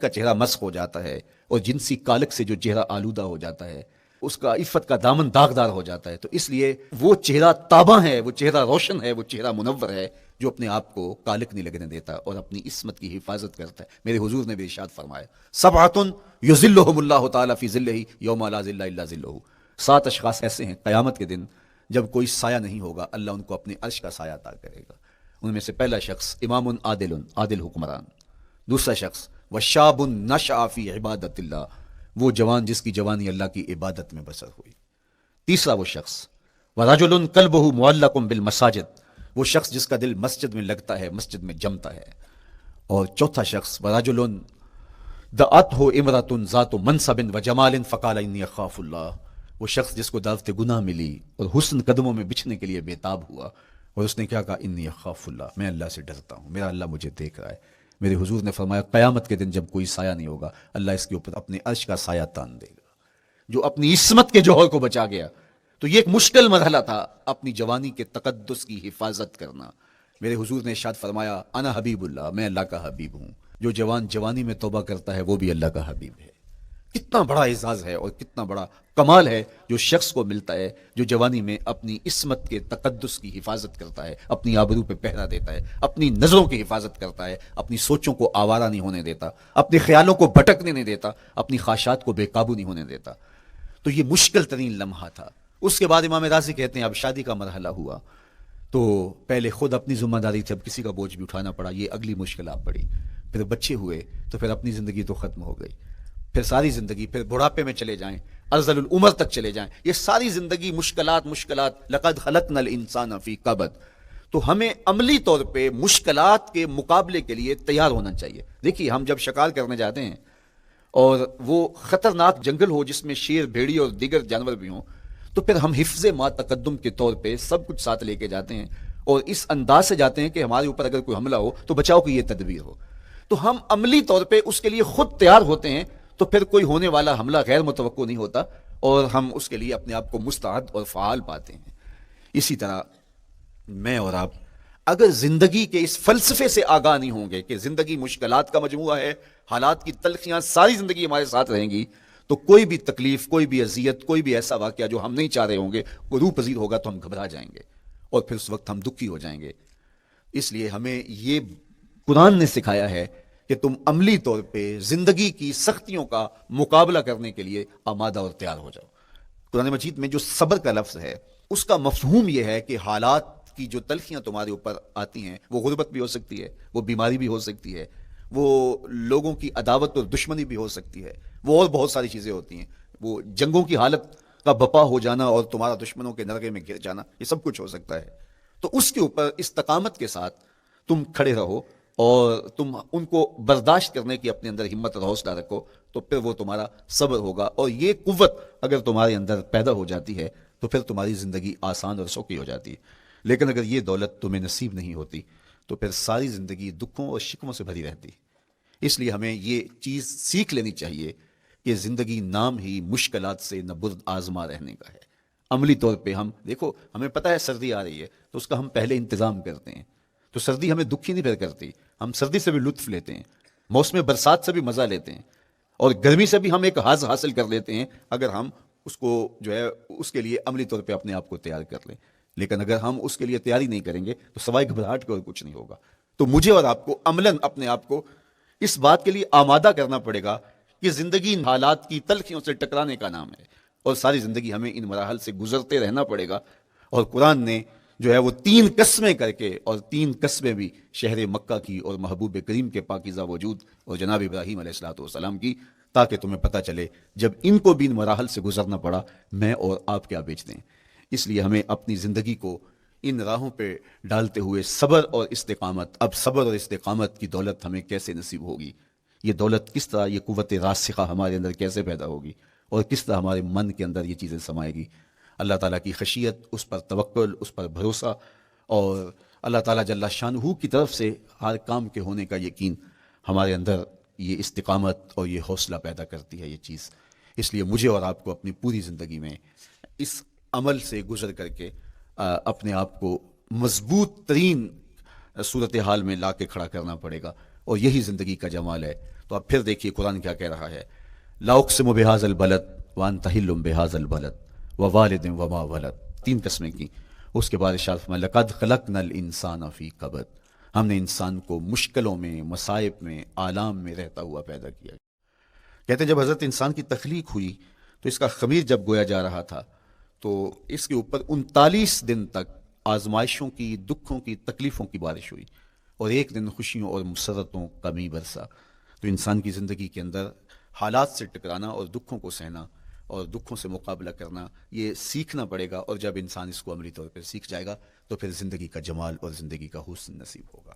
کا چہرہ مسخ ہو جاتا ہے اور جنسی کالک سے جو چہرہ آلودہ ہو جاتا ہے، اس کا عفت کا دامن داغدار ہو جاتا ہے. تو اس لیے وہ چہرہ تاباں ہے، وہ چہرہ روشن ہے، وہ چہرہ منور ہے جو اپنے آپ کو کالک نہیں لگنے دیتا اور اپنی عصمت کی حفاظت کرتا ہے. میرے حضور نے بھی ارشاد فرمایا، سبعۃ یظلھم اللہ تعالی فی ظلہ یوم لا ظل الا ظلہ. 7 اشخاص ایسے ہیں قیامت کے دن جب کوئی سایہ نہیں ہوگا، اللہ ان کو اپنے عرش کا سایہ عطا کرے گا. ان میں سے پہلا شخص امام عادل، عادل حکمران. دوسرا شخص وشاب نشأ فی عبادت اللہ، وہ جوان جس کی جوانی اللہ کی عبادت میں بسر ہوئی. تیسرا وہ شخص ورجل قلبہ معلق بالمساجد، وہ شخص جس کا دل مسجد میں لگتا ہے، مسجد میں جمتا ہے. اور چوتھا شخص ورجل دعته امرأة ذات منصب وجمال فقال انی اخاف اللہ، وہ شخص جس کو دعوت گناہ ملی اور حسن قدموں میں بچھنے کے لیے بےتاب ہوا اور اس نے کیا کہا، انی اخاف اللہ، میں اللہ سے ڈرتا ہوں، میرا اللہ مجھے دیکھ رہا ہے. میرے حضور نے فرمایا قیامت کے دن جب کوئی سایہ نہیں ہوگا، اللہ اس کے اوپر اپنے عرش کا سایہ تان دے گا. جو اپنی عصمت کے جوہر کو بچا گیا. تو یہ ایک مشکل مرحلہ تھا، اپنی جوانی کے تقدس کی حفاظت کرنا. میرے حضور نے ارشاد فرمایا انا حبیب اللہ، میں اللہ کا حبیب ہوں. جو جوان جوانی میں توبہ کرتا ہے وہ بھی اللہ کا حبیب ہے. کتنا بڑا اعزاز ہے اور کتنا بڑا کمال ہے جو شخص کو ملتا ہے جو جوانی میں اپنی عصمت کے تقدس کی حفاظت کرتا ہے، اپنی آبرو پہ پہرا دیتا ہے، اپنی نظروں کی حفاظت کرتا ہے، اپنی سوچوں کو آوارہ نہیں ہونے دیتا، اپنے خیالوں کو بھٹکنے نہیں دیتا، اپنی خواہشات کو بے قابو نہیں ہونے دیتا. تو یہ مشکل ترین لمحہ تھا. اس کے بعد امام راضی کہتے ہیں اب شادی کا مرحلہ ہوا تو پہلے خود اپنی ذمہ داری تھی، اب کسی کا بوجھ بھی اٹھانا پڑا، یہ اگلی مشکلات پڑی. پھر بچے ہوئے تو پھر اپنی زندگی تو ختم ہو گئی، پھر ساری زندگی، پھر بڑھاپے میں چلے جائیں، ارذل العمر تک چلے جائیں، یہ ساری زندگی مشکلات مشکلات. لقد خلقنا الانسان فی کبد. تو ہمیں عملی طور پہ مشکلات کے مقابلے کے لیے تیار ہونا چاہیے. دیکھیے ہم جب شکار کرنے جاتے ہیں اور وہ خطرناک جنگل ہو جس میں شیر، بھیڑی اور دیگر جانور بھی ہوں، تو پھر ہم حفظ ما تقدم کے طور پہ سب کچھ ساتھ لے کے جاتے ہیں اور اس انداز سے جاتے ہیں کہ ہمارے اوپر اگر کوئی حملہ ہو تو بچاؤ کی یہ تدبیر ہو. تو ہم عملی طور پہ اس کے لیے خود تیار ہوتے ہیں، تو پھر کوئی ہونے والا حملہ غیر متوقع نہیں ہوتا اور ہم اس کے لیے اپنے آپ کو مستعد اور فعال پاتے ہیں. اسی طرح میں اور آپ اگر زندگی کے اس فلسفے سے آگاہ نہیں ہوں گے کہ زندگی مشکلات کا مجموعہ ہے، حالات کی تلخیاں ساری زندگی ہمارے ساتھ رہیں گی، تو کوئی بھی تکلیف، کوئی بھی اذیت، کوئی بھی ایسا واقعہ جو ہم نہیں چاہ رہے ہوں گے وہ روح پذیر ہوگا تو ہم گھبرا جائیں گے اور پھر اس وقت ہم دکھی ہو جائیں گے. اس لیے ہمیں یہ قرآن نے سکھایا ہے کہ تم عملی طور پہ زندگی کی سختیوں کا مقابلہ کرنے کے لیے آمادہ اور تیار ہو جاؤ. قرآن مجید میں جو صبر کا لفظ ہے اس کا مفہوم یہ ہے کہ حالات کی جو تلخیاں تمہارے اوپر آتی ہیں، وہ غربت بھی ہو سکتی ہے، وہ بیماری بھی ہو سکتی ہے، وہ لوگوں کی عداوت اور دشمنی بھی ہو سکتی ہے، وہ اور بہت ساری چیزیں ہوتی ہیں، وہ جنگوں کی حالت کا بپا ہو جانا اور تمہارا دشمنوں کے نرغے میں گر جانا، یہ سب کچھ ہو سکتا ہے. تو اس کے اوپر استقامت کے ساتھ تم کھڑے رہو اور تم ان کو برداشت کرنے کی اپنے اندر ہمت اور حوصلہ رکھو، تو پھر وہ تمہارا صبر ہوگا. اور یہ قوت اگر تمہارے اندر پیدا ہو جاتی ہے تو پھر تمہاری زندگی آسان اور سوکھی ہو جاتی ہے. لیکن اگر یہ دولت تمہیں نصیب نہیں ہوتی تو پھر ساری زندگی دکھوں اور شکووں سے بھری رہتی. اس لیے ہمیں یہ چیز سیکھ لینی چاہیے کہ زندگی نام ہی مشکلات سے نہ برد آزما رہنے کا ہے. عملی طور پہ ہم دیکھو، ہمیں پتہ ہے سردی آ رہی ہے تو اس کا ہم پہلے انتظام کرتے ہیں، تو سردی ہمیں دکھی نہیں پھر کرتی، ہم سردی سے بھی لطف لیتے ہیں، موسم برسات سے بھی مزہ لیتے ہیں، اور گرمی سے بھی ہم ایک حاص حاصل کر لیتے ہیں اگر ہم اس کو جو ہے اس کے لیے عملی طور پہ اپنے آپ کو تیار کر لیں. لیکن اگر ہم اس کے لیے تیاری نہیں کریں گے تو سوائے گھبراہٹ کے اور کچھ نہیں ہوگا. تو مجھے اور آپ کو عملاً اپنے آپ کو اس بات کے لیے آمادہ کرنا پڑے گا کہ زندگی ان حالات کی تلخیوں سے ٹکرانے کا نام ہے اور ساری زندگی ہمیں ان مراحل سے گزرتے رہنا پڑے گا. اور قرآن نے جو ہے وہ 3 قسمیں کر کے، اور 3 قسمیں بھی شہر مکہ کی اور محبوب کریم کے پاکیزہ وجود اور جناب ابراہیم علیہ الصلوۃ والسلام کی، تاکہ تمہیں پتہ چلے جب ان کو بھی ان مراحل سے گزرنا پڑا میں اور آپ کیا بیچتے ہیں. اس لیے ہمیں اپنی زندگی کو ان راہوں پہ ڈالتے ہوئے صبر اور استقامت، اب صبر اور استقامت کی دولت ہمیں کیسے نصیب ہوگی، یہ دولت کس طرح، یہ قوت راسخہ ہمارے اندر کیسے پیدا ہوگی اور کس طرح ہمارے من کے اندر یہ چیزیں سمائے گی. اللہ تعالیٰ کی خشیت، اس پر توکل، اس پر بھروسہ، اور اللہ تعالیٰ جل شانہ کی طرف سے ہر کام کے ہونے کا یقین ہمارے اندر یہ استقامت اور یہ حوصلہ پیدا کرتی ہے یہ چیز. اس لیے مجھے اور آپ کو اپنی پوری زندگی میں اس عمل سے گزر کر کے اپنے آپ کو مضبوط ترین صورتحال میں لا کے کھڑا کرنا پڑے گا، اور یہی زندگی کا جمال ہے. تو اب پھر دیکھیے قرآن کیا کہہ رہا ہے، لا اقسم بہذا البلد وانت حل بہذا البلد ووالد وما ولد، 3 قسمیں کی. اس کے بعد ارشاد فرمایا لقد خلقنا الانسان فی کبد، ہم نے انسان کو مشکلوں میں، مصائب میں، آلام میں رہتا ہوا پیدا کیا. کہتے ہیں جب حضرت انسان کی تخلیق ہوئی تو اس کا خمیر جب گویا جا رہا تھا تو اس کے اوپر 39 دن تک آزمائشوں کی، دکھوں کی، تکلیفوں کی بارش ہوئی، اور 1 دن خوشیوں اور مسرتوں کا می برسا. تو انسان کی زندگی کے اندر حالات سے ٹکرانا اور دکھوں کو سہنا اور دکھوں سے مقابلہ کرنا، یہ سیکھنا پڑے گا. اور جب انسان اس کو عملی طور پہ سیکھ جائے گا تو پھر زندگی کا جمال اور زندگی کا حسن نصیب ہوگا.